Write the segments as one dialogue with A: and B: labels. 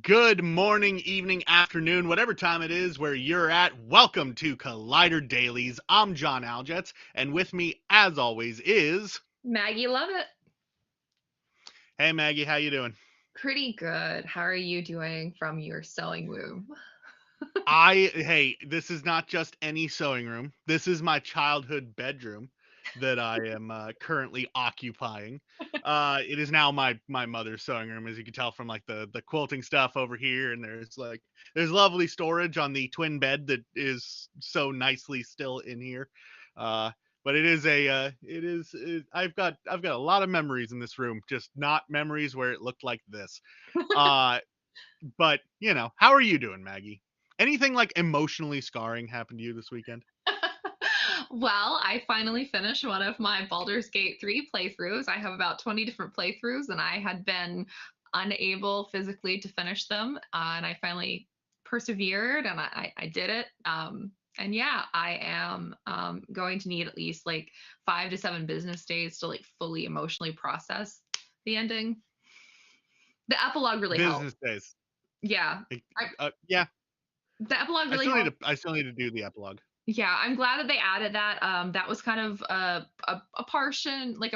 A: Good morning, evening, afternoon, whatever time it is where you're at. Welcome to Collider Dailies. I'm John Aljets, and with me, as always, is
B: Maggie, love it.
A: Hey Maggie, how you doing?
B: Pretty good. How are you doing from your sewing room?
A: Hey, this is not just any sewing room. This is my childhood bedroom that I am currently occupying. It is now my mother's sewing room, as you can tell from like the quilting stuff over here, and there's lovely storage on the twin bed that is so nicely still in here. Uh, but I've got a lot of memories in this room, just not memories where it looked like this. Uh, but how are you doing, Maggie? Anything like emotionally scarring happened to you this weekend?
B: Well, I finally finished one of my Baldur's Gate 3 playthroughs. I have about 20 different playthroughs, and I had been unable physically to finish them. And I finally persevered and I did it. And yeah, I am going to need at least like 5 to 7 business days to like fully emotionally process the ending. The epilogue really helped.
A: Business days.
B: Yeah. I,
A: Yeah,
B: the epilogue
A: I
B: really
A: still need
B: helped.
A: to I still need to do the epilogue.
B: Yeah, I'm glad that they added that. That was kind of a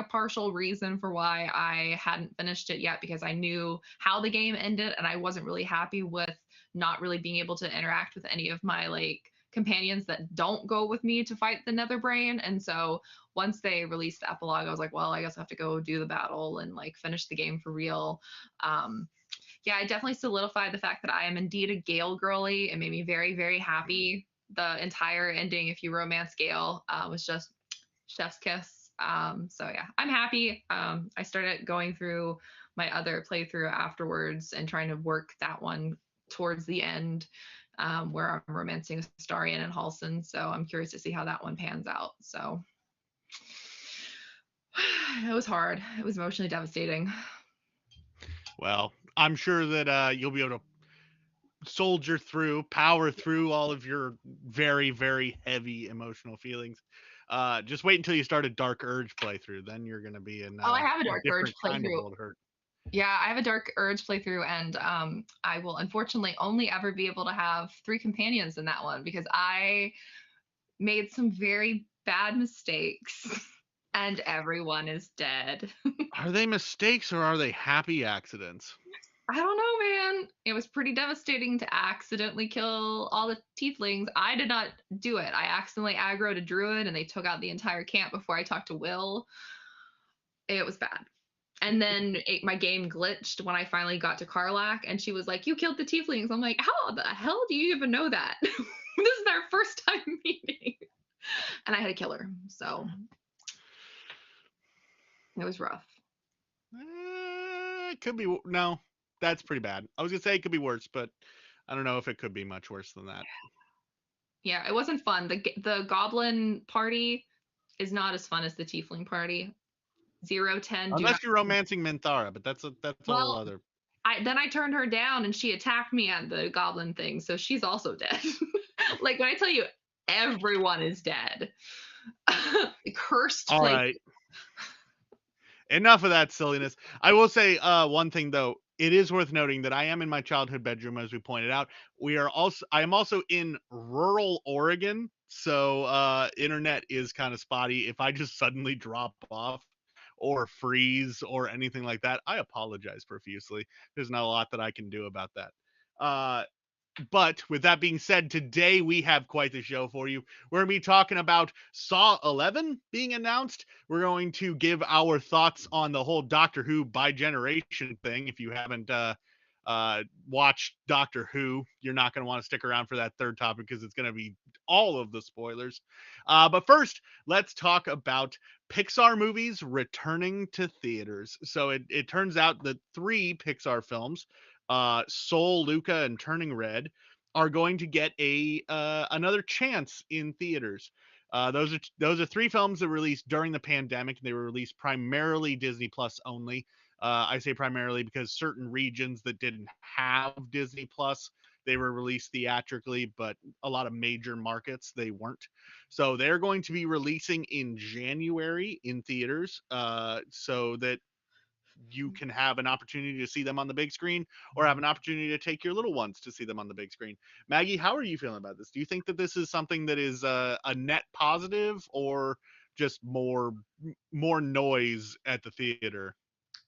B: partial reason for why I hadn't finished it yet because I knew how the game ended and I wasn't really happy with not really being able to interact with any of my like companions that don't go with me to fight the Nether Brain. And so once they released the epilogue, I was like, well, I guess I have to go do the battle and like finish the game for real. Um, yeah, I definitely solidified the fact that I am indeed a Gale girly. It made me very, very happy. The entire ending, if you romance Gale, was just chef's kiss. So yeah, I'm happy. I started going through my other playthrough afterwards and trying to work that one towards the end, where I'm romancing Starion and Halson. So I'm curious to see how that one pans out. So it was hard. It was emotionally devastating.
A: Well, I'm sure that you'll be able to soldier through, power through all of your very, very heavy emotional feelings. Just wait until you start a Dark Urge playthrough. Then you're gonna be in
B: Oh, I
A: a
B: have a Dark Urge
A: different kind of
B: playthrough.
A: world hurt.
B: Yeah, I have a Dark Urge playthrough, and I will unfortunately only ever be able to have 3 companions in that one because I made some very bad mistakes, and everyone is dead.
A: Are they mistakes or are they happy accidents?
B: I don't know, man. It was pretty devastating to accidentally kill all the tieflings. I did not do it. I accidentally aggroed a druid, and they took out the entire camp before I talked to Will. It was bad. And then my game glitched when I finally got to Karlach, and she was like, "You killed the tieflings." I'm like, "How the hell do you even know that?" This is our first time meeting, and I had to kill her. So it was rough.
A: It could be no. That's pretty bad. I was gonna say it could be worse, but I don't know if it could be much worse than that.
B: Yeah, it wasn't fun. The goblin party is not as fun as the tiefling party. 010, do not.
A: Unless you're romancing Minthara, but that's a whole
B: Well,
A: other.
B: I turned her down, and she attacked me at the goblin thing, so she's also dead. Like when I tell you, everyone is dead. Cursed
A: All
B: place.
A: right, enough of that silliness. I will say one thing though. It is worth noting that I am in my childhood bedroom, as we pointed out. I am also in rural Oregon, so internet is kind of spotty. If I just suddenly drop off or freeze or anything like that, I apologize profusely. There's not a lot that I can do about that. Uh, But with that being said, today we have quite the show for you. We're going to be talking about Saw 11 being announced. We're going to give our thoughts on the whole Doctor Who by generation thing. If you haven't watched Doctor Who, you're not going to want to stick around for that third topic because it's going to be all of the spoilers. But first, let's talk about Pixar movies returning to theaters. So it turns out that 3 Pixar films, Soul, Luca, and Turning Red, are going to get a another chance in theaters. Those are 3 films that were released during the pandemic. They were released primarily Disney Plus only. I say primarily because certain regions that didn't have Disney Plus, they were released theatrically, but a lot of major markets they weren't. So they're going to be releasing in January in theaters, so that you can have an opportunity to see them on the big screen or have an opportunity to take your little ones to see them on the big screen. Maggie, how are you feeling about this? Do you think that this is something that is a net positive or just more noise at the theater?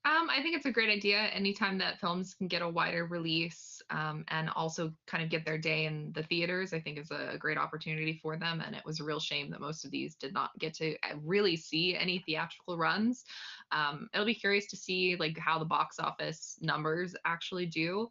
B: I think it's a great idea anytime that films can get a wider release, and also kind of get their day in the theaters. I think is a great opportunity for them, and it was a real shame that most of these did not get to really see any theatrical runs. It'll be curious to see like how the box office numbers actually do,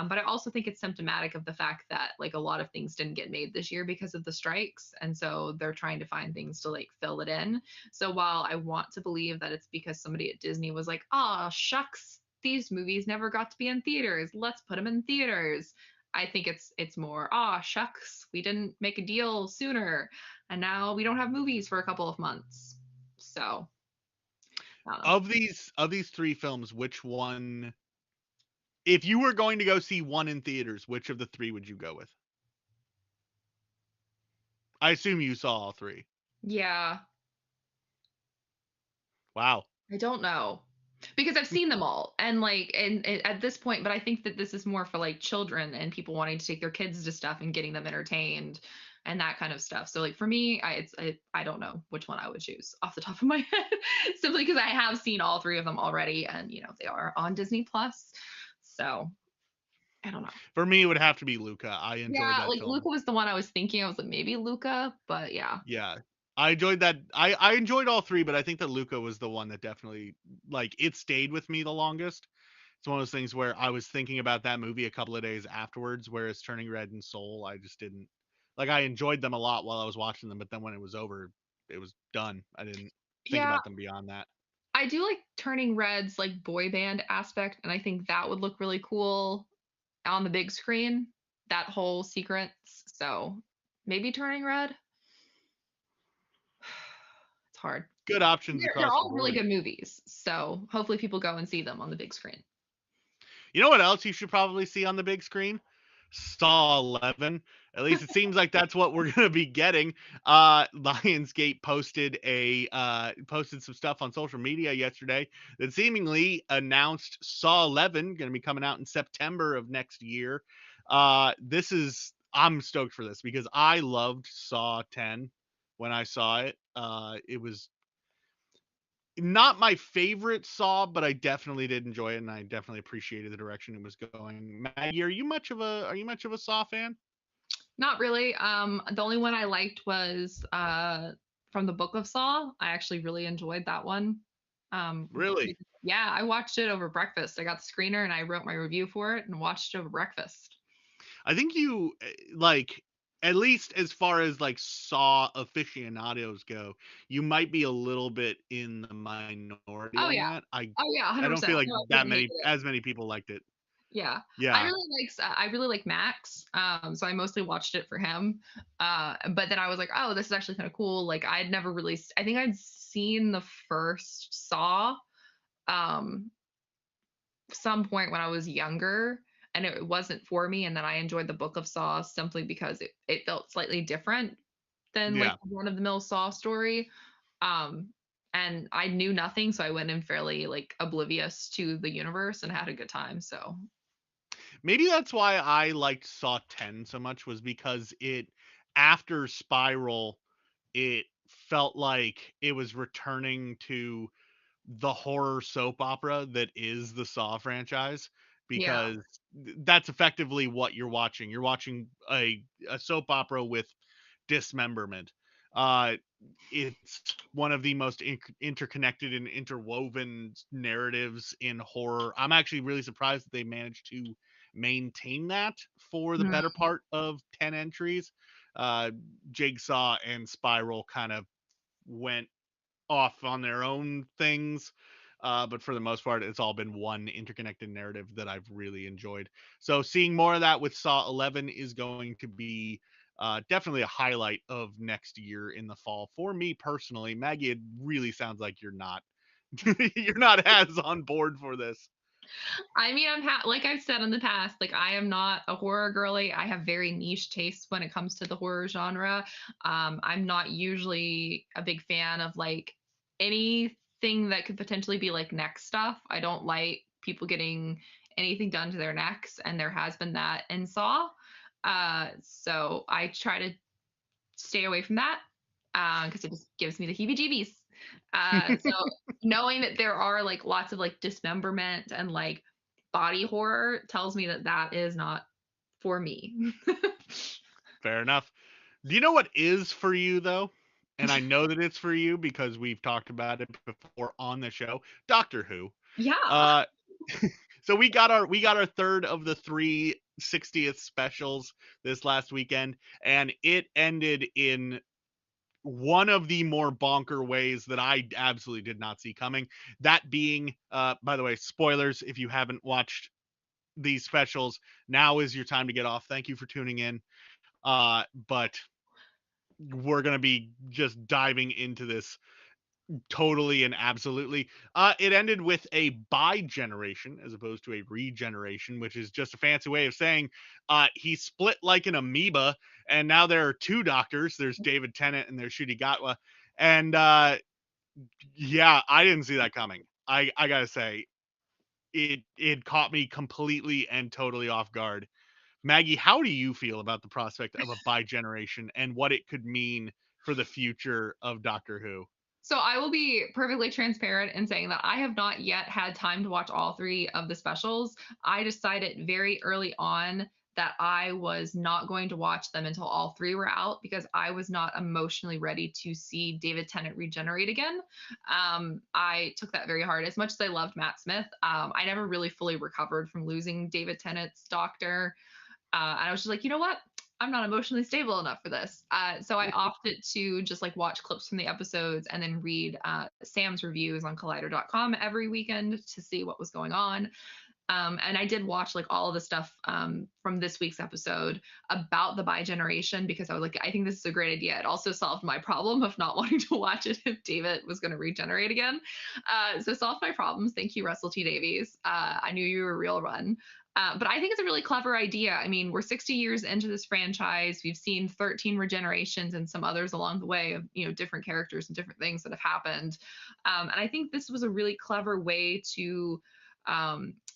B: but I also think it's symptomatic of the fact that like a lot of things didn't get made this year because of the strikes, and so they're trying to find things to like fill it in. So while I want to believe that it's because somebody at Disney was like, "Oh, shucks, these movies never got to be in theaters. Let's put them in theaters." I think it's more, "Ah, shucks, we didn't make a deal sooner, and now we don't have movies for a couple of months." So, I don't know.
A: Of these three films, which one, if you were going to go see one in theaters, which of the three would you go with? I assume you saw all three.
B: Yeah,
A: Wow.
B: I don't know. Because I've seen them all and like and at this point, but I think that this is more for like children and people wanting to take their kids to stuff and getting them entertained and that kind of stuff. So like for me, I don't know which one I would choose off the top of my head, simply because I have seen all three of them already, and they are on Disney Plus. So I don't know.
A: For me, it would have to be Luca. I enjoyed
B: Yeah,
A: that
B: like
A: film.
B: Luca was the one I was thinking. I was like maybe Luca, but yeah.
A: Yeah. I enjoyed that. I enjoyed all three, but I think that Luca was the one that definitely, like, it stayed with me the longest. It's one of those things where I was thinking about that movie a couple of days afterwards, whereas Turning Red and Soul, I just didn't like. I enjoyed them a lot while I was watching them, but then when it was over, it was done. I didn't think
B: Yeah,
A: about them beyond that.
B: I do like Turning Red's like boy band aspect, and I think that would look really cool on the big screen, that whole sequence. So maybe Turning Red. It's hard.
A: Good options
B: They're
A: across the
B: all really
A: board.
B: good movies. So hopefully people go and see them on the big screen.
A: You know what else you should probably see on the big screen? Saw 11. At least it seems like that's what we're gonna be getting. Lionsgate posted some stuff on social media yesterday that seemingly announced Saw 11 going to be coming out in September of next year. I'm stoked for this because I loved Saw 10 when I saw it. It was not my favorite Saw, but I definitely did enjoy it, and I definitely appreciated the direction it was going. Maggie, are you much of a Saw fan?
B: Not really. The only one I liked was from the Book of Saw. I actually really enjoyed that one.
A: Really?
B: Yeah, I watched it over breakfast. I got the screener and I wrote my review for it and watched it over breakfast.
A: I think you like, at least as far as like Saw aficionados go, you might be a little bit in the minority
B: Oh
A: on
B: yeah.
A: that. I
B: Oh yeah,
A: I don't
B: 100%.
A: feel like
B: No, I
A: that
B: didn't hate
A: many
B: it.
A: as many people liked it.
B: Yeah.
A: Yeah.
B: I really like Max. So I mostly watched it for him. But then I was like, oh, this is actually kind of cool. Like I'd never really I think I'd seen the first Saw um some point when I was younger, and it wasn't for me, and then I enjoyed the Book of Saw simply because it felt slightly different than like
A: Yeah.
B: one of the mill Saw story. Um and I knew nothing, so I went in fairly like oblivious to the universe and had a good time. So
A: Maybe that's why I liked Saw 10 so much, was because it, after Spiral, it felt like it was returning to the horror soap opera that is the Saw franchise,
B: yeah.
A: because that's effectively what you're watching. You're watching a soap opera with dismemberment. Uh, it's one of the most interconnected and interwoven narratives in horror. I'm actually really surprised that they managed to maintain that for the
B: Mm.
A: better part of 10 entries. Uh, Jigsaw and Spiral kind of went off on their own things. But for the most part, it's all been one interconnected narrative that I've really enjoyed. So seeing more of that with Saw 11 is going to be definitely a highlight of next year in the fall for me personally. Maggie, it really sounds like you're not you're not as on board for this.
B: I mean, like I've said in the past, like I am not a horror girly. I have very niche tastes when it comes to the horror genre. I'm not usually a big fan of like anything anything that could potentially be like neck stuff. I don't like people getting anything done to their necks, and there has been that in Saw. So I try to stay away from that because it just gives me the heebie-jeebies. So knowing that there are like lots of like dismemberment and like body horror tells me that that is not for me.
A: Fair enough. Do you know what is for you though? And I know that it's for you because we've talked about it before on the show. Doctor Who.
B: Yeah.
A: Uh, so we got our third of the three 60th specials this last weekend, and it ended in one of the more bonker ways that I absolutely did not see coming. That being, by the way, spoilers if you haven't watched these specials, now is your time to get off. Thank you for tuning in. But we're gonna be just diving into this totally and absolutely. It ended with a bi-generation as opposed to a regeneration, which is just a fancy way of saying he split like an amoeba, and now there are two doctors. There's David Tennant and there's Ncuti Gatwa, and yeah, I didn't see that coming. I gotta say, it caught me completely and totally off guard. Maggie, how do you feel about the prospect of a bi-generation and what it could mean for the future of Doctor Who?
B: So I will be perfectly transparent in saying that I have not yet had time to watch all three of the specials. I decided very early on that I was not going to watch them until all three were out because I was not emotionally ready to see David Tennant regenerate again. I took that very hard. As much as I loved Matt Smith, I never really fully recovered from losing David Tennant's doctor. And I was just like, you know what? I'm not emotionally stable enough for this. So I opted to just like watch clips from the episodes and then read Sam's reviews on Collider.com every weekend to see what was going on. And I did watch like all of the stuff from this week's episode about the bi generation because I was like, I think this is a great idea. It also solved my problem of not wanting to watch it if David was going to regenerate again. So solved my problems. Thank you, Russell T Davies. I knew you were a real run. But I think it's a really clever idea. I mean, we're 60 years into this franchise. We've seen 13 regenerations and some others along the way of, different characters and different things that have happened. And I think this was a really clever way to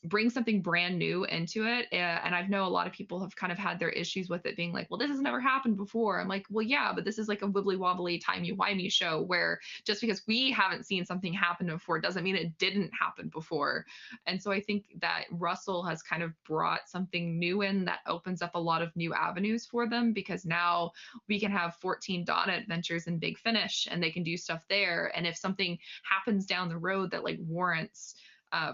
B: bring something brand new into it. And I know a lot of people have kind of had their issues with it being like, well, this has never happened before. I'm like, well, yeah, but this is like a wibbly wobbly timey-wimey show where just because we haven't seen something happen before doesn't mean it didn't happen before. And so I think that Russell has kind of brought something new in that opens up a lot of new avenues for them because now we can have 14 Donna adventures in Big Finish and they can do stuff there. And if something happens down the road that like warrants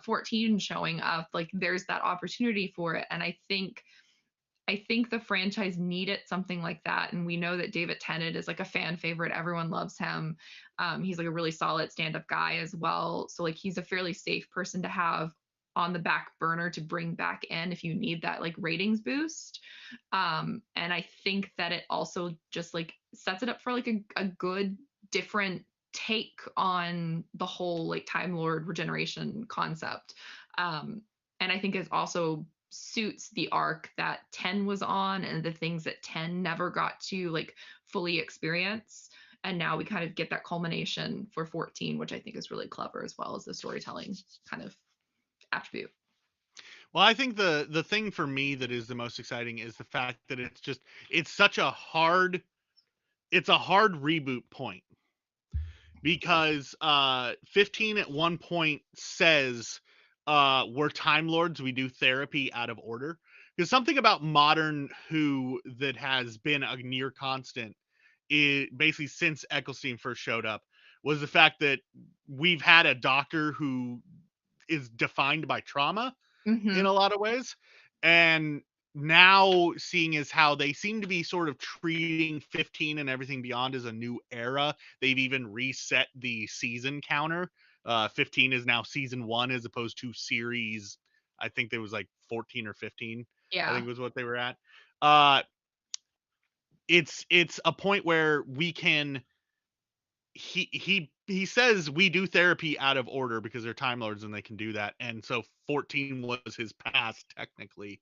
B: 14 showing up, like there's that opportunity for it. And I think the franchise needed something like that. And we know that David Tennant is like a fan favorite. Everyone loves him. He's like a really solid stand-up guy as well. So like he's a fairly safe person to have on the back burner to bring back in if you need that like ratings boost. And I think that it also just like sets it up for like a good different take on the whole like Time Lord regeneration concept. And I think it also suits the arc that 10 was on and the things that 10 never got to like fully experience. And now we kind of get that culmination for 14, which I think is really clever as well as the storytelling kind of attribute.
A: Well, I think the thing for me that is the most exciting is the fact that it's such a hard reboot point because 15 at one point says we're time lords, we do therapy out of order. Because something about modern Who that has been a near constant is basically since Eccleston first showed up was the fact that we've had a doctor who is defined by trauma in
B: Mm-hmm.
A: a lot of ways. And now seeing as how they seem to be sort of treating 15 and everything beyond as a new era, they've even reset the season counter. 15 is now season one as opposed to series, I think there was like 14 or 15, I
B: Yeah.
A: think was what they were at. Uh, it's a point where we can he says we do therapy out of order because they're time lords and they can do that, and so 14 was his past technically,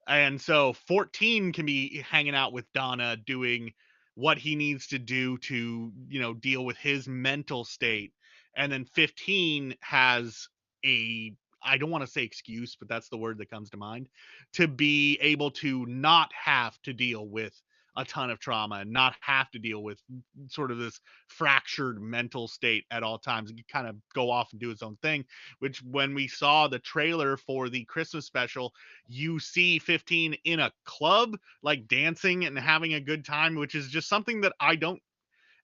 A: and so 14 can be hanging out with Donna doing what he needs to do to deal with his mental state, and then 15 has a, I don't want to say excuse, but that's the word that comes to mind, to be able to not have to deal with a ton of trauma and not have to deal with sort of this fractured mental state at all times and kind of go off and do its own thing. Which, when we saw the trailer for the Christmas special, you see 15 in a club, like dancing and having a good time, which is just something that I don't,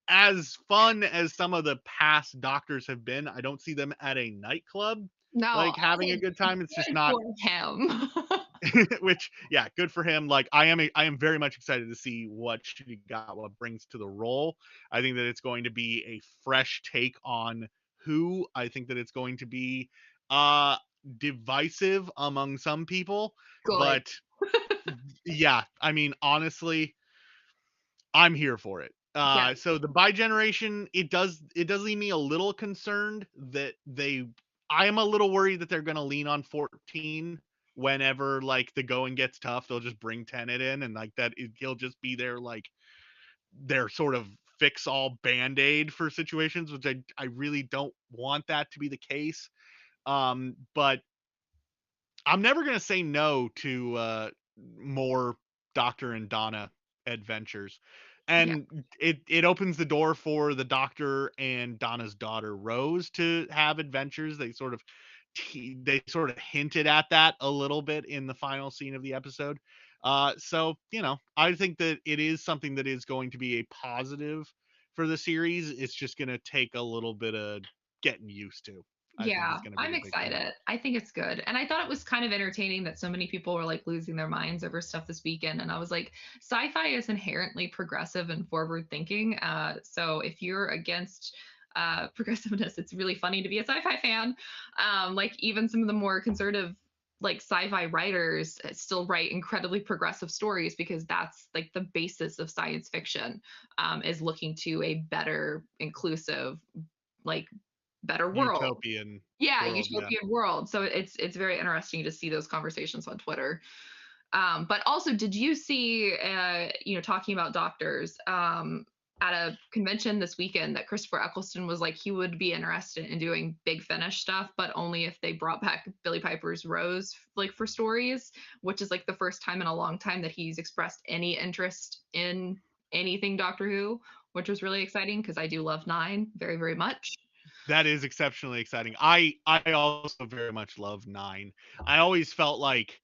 A: as fun as some of the past doctors have been, I don't see them at a nightclub
B: No,
A: like having a
B: also
A: good time. It's just
B: good
A: not.
B: for him.
A: Which, yeah, good for him. Like, I am very much excited to see what Shigawa brings to the role. I think that it's going to be a fresh take on Who. I think that it's going to be uh divisive among some people,
B: Good.
A: but yeah, I mean, honestly, I'm here for it.
B: Yeah.
A: So the bi generation, it does leave me a little concerned that they. I am a little worried that they're going to lean on 14 whenever like the going gets tough. They'll just bring Tenet in, and like that, he'll just be there like their sort of fix all band aid for situations, which I really don't want that to be the case. But I'm never gonna say no to more Doctor and Donna adventures,
B: Yeah.
A: and it opens the door for the Doctor and Donna's daughter Rose to have adventures. They sort of hinted at that a little bit in the final scene of the episode. So I think that it is something that is going to be a positive for the series. It's just gonna take a little bit of getting used to. I think
B: Yeah,
A: is going to be
B: I'm
A: the big thing.
B: excited. I think it's good. And I thought it was kind of entertaining that so many people were like losing their minds over stuff this weekend. And I was like, sci-fi is inherently progressive and forward thinking. So if you're against progressiveness, it's really funny to be a sci-fi fan. Like even some of the more conservative like sci-fi writers still write incredibly progressive stories because that's like the basis of science fiction, is looking to a better, inclusive, like better world.
A: Utopian
B: Yeah,
A: world, yeah.
B: utopian world. So it's very interesting to see those conversations on Twitter. But also, did you see, talking about doctors, at a convention this weekend that Christopher Eccleston was like he would be interested in doing Big Finish stuff, but only if they brought back Billy Piper's Rose like for stories, which is like the first time in a long time that he's expressed any interest in anything Doctor Who, which was really exciting because I do love Nine very, very much.
A: That is exceptionally exciting. I also very much love 9. I always felt like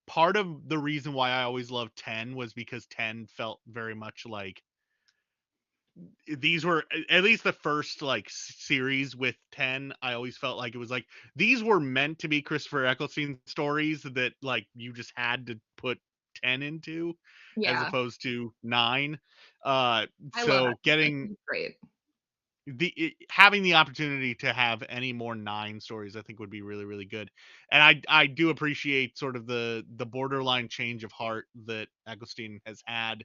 A: part of the reason why I always loved 10 was because 10 felt very much like these were, at least the first like series with 10. I always felt like it was like these were meant to be Christopher Eccleston stories that like you just had to put 10 into, as
B: Yeah,
A: opposed to 9. uh
B: I love it.
A: so
B: I think
A: getting
B: it's great.
A: having the opportunity to have any more 9 stories, I think, would be really, really good. And I do appreciate sort of the borderline change of heart that Eccleston has had,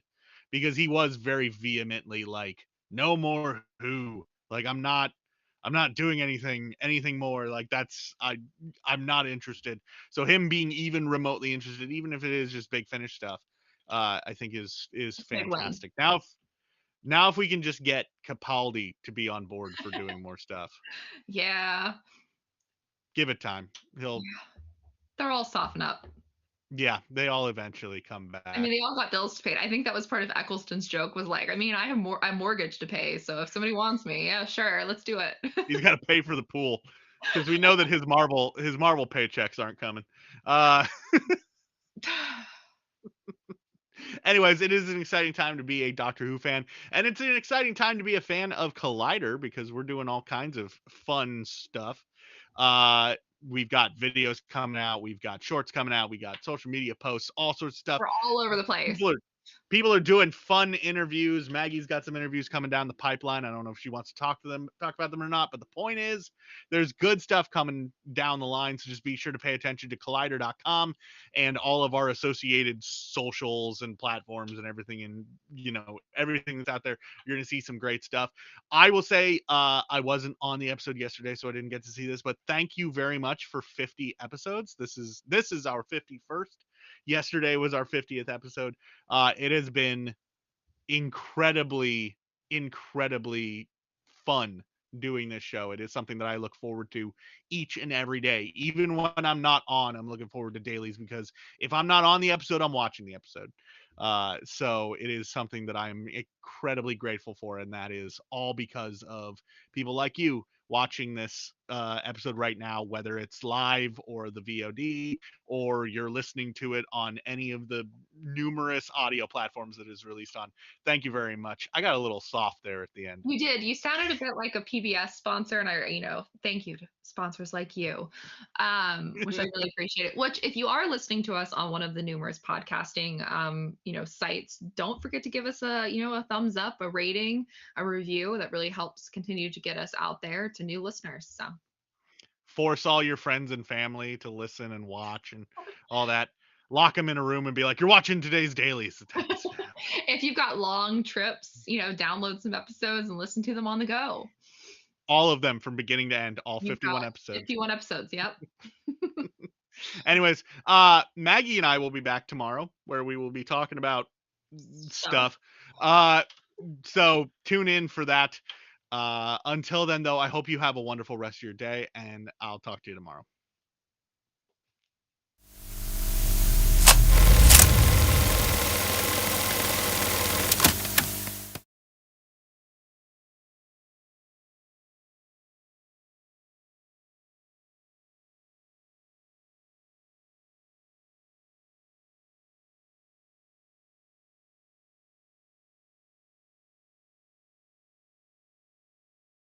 A: because he was very vehemently like, no more Who, like I'm not doing anything more, like I'm not interested. So him being even remotely interested, even if it is just Big Finish stuff, I think is
B: It's a big win.
A: fantastic. Now if we can just get Capaldi to be on board for doing more stuff,
B: Yeah,
A: give it time. He'll,
B: they're all soften up.
A: yeah, they all eventually come
B: I mean,
A: back.
B: they all got bills to pay. I think that was part of Eccleston's joke was like, I mean, I have more a mortgage to pay, so if somebody wants me, yeah, sure, let's do it.
A: He's got to pay for the pool, because we know that his Marvel paychecks aren't coming. Uh, Anyways, it is an exciting time to be a Doctor Who fan, and it's an exciting time to be a fan of Collider, because we're doing all kinds of fun stuff. Uh, we've got videos coming out, we've got shorts coming out, we got social media posts, all sorts of stuff.
B: We're all over the place.
A: people are people are doing fun interviews. Maggie's got some interviews coming down the pipeline. I don't know if she wants to talk about them or not, but the point is there's good stuff coming down the line. So just be sure to pay attention to collider.com and all of our associated socials and platforms and everything, and everything that's out there. You're going to see some great stuff. I will say, I wasn't on the episode yesterday, so I didn't get to see this, but thank you very much for 50 episodes. This is our 51st. Yesterday was our 50th episode. It has been incredibly, incredibly fun doing this show. It is something that I look forward to each and every day. Even when I'm not on, I'm looking forward to dailies because if I'm not on the episode, I'm watching the episode. So it is something that I'm incredibly grateful for, and that is all because of people like you watching this episode right now, whether it's live or the VOD, or you're listening to it on any of the numerous audio platforms that is released on. Thank you very much. I got a little soft there at the end.
B: You did. You sounded a bit like a PBS sponsor, and thank you to sponsors like you, which I really appreciate it. Which, if you are listening to us on one of the numerous podcasting, sites, don't forget to give us a thumbs up, a rating, a review. That really helps continue to get us out there to new listeners. So,
A: Force all your friends and family to listen and watch and all that. Lock them in a room and be like, "You're watching today's dailies."
B: if you've got long trips, download some episodes and listen to them on the go.
A: All of them from beginning to end, all
B: You've
A: 51
B: got
A: episodes.
B: 51 episodes. Yep.
A: Anyways, Maggie and I will be back tomorrow where we will be talking about stuff. Uh, so tune in for that. Until then, though, I hope you have a wonderful rest of your day, and I'll talk to you tomorrow.